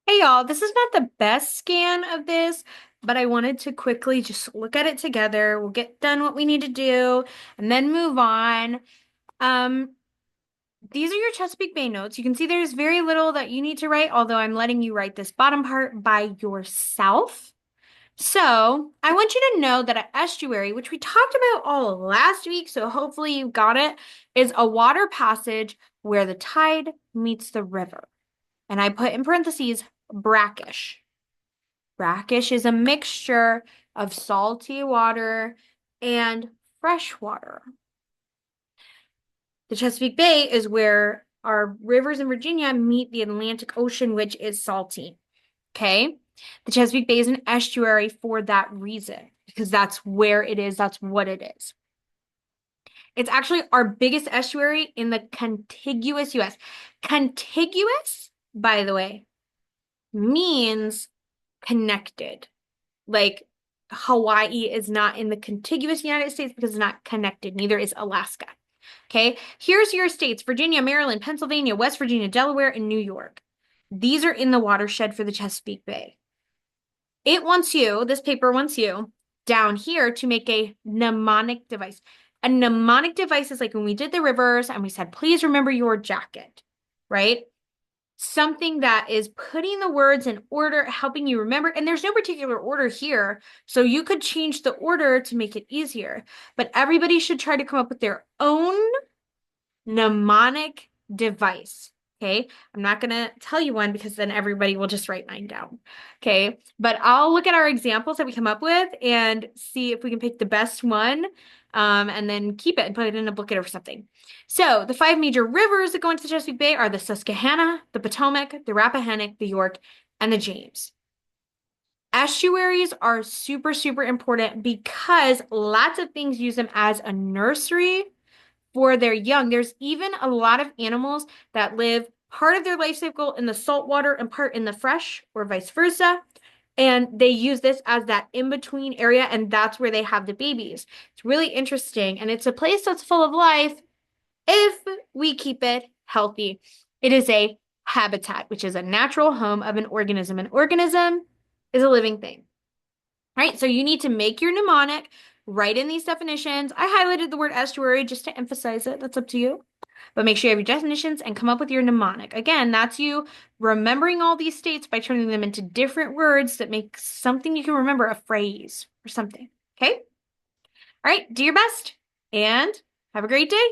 Hey y'all, this is not the best scan of this, but I wanted to quickly just look at it together. We'll get done what we need to do and then move on. Um, these are your Chesapeake Bay notes. You can see there's very little that you need to write, although I'm letting you write this bottom part by yourself. So I want you to know that an estuary, which we talked about all last week, so hopefully you got it, is a water passage where the tide meets the river. And I put in parentheses brackish. Brackish is a mixture of salty water and fresh water. The Chesapeake Bay is where our rivers in Virginia meet the Atlantic Ocean, which is salty. Okay? The Chesapeake Bay is an estuary for that reason, because that's where it is, that's what it is. It's actually our biggest estuary in the contiguous US. Contiguous, by the way, means connected. Like Hawaii is not in the contiguous United States because it's not connected. Neither is Alaska. Okay, here's your states: Virginia, Maryland, Pennsylvania, West Virginia, Delaware, and New York. These are in the watershed for the Chesapeake Bay. This paper wants you down here to make a mnemonic device. A mnemonic device is like when we did the rivers and we said, please remember your jacket, right? Something that is putting the words in order, helping you remember. And there's no particular order here, so you could change the order to make it easier. But everybody should try to come up with their own mnemonic device. Okay, I'm not going to tell you one because then everybody will just write mine down. Okay, but I'll look at our examples that we come up with and see if we can pick the best one, and then keep it and put it in a booklet or something. So the five major rivers that go into the Chesapeake Bay are the Susquehanna, the Potomac, the Rappahannock, the York, and the James. Estuaries are super, super important because lots of things use them as a nursery for their young. There's even a lot of animals that live part of their life cycle in the salt water and part in the fresh, or vice versa. And they use this as that in-between area, and that's where they have the babies. It's really interesting, and it's a place that's full of life if we keep it healthy. It is a habitat, which is a natural home of an organism. An organism is a living thing. Right? So you need to make your mnemonic, write in these definitions. I highlighted the word estuary just to emphasize it. That's up to you. But make sure you have your definitions and come up with your mnemonic. Again, that's you remembering all these states by turning them into different words that make something you can remember, a phrase or something. Okay? All right, do your best and have a great day.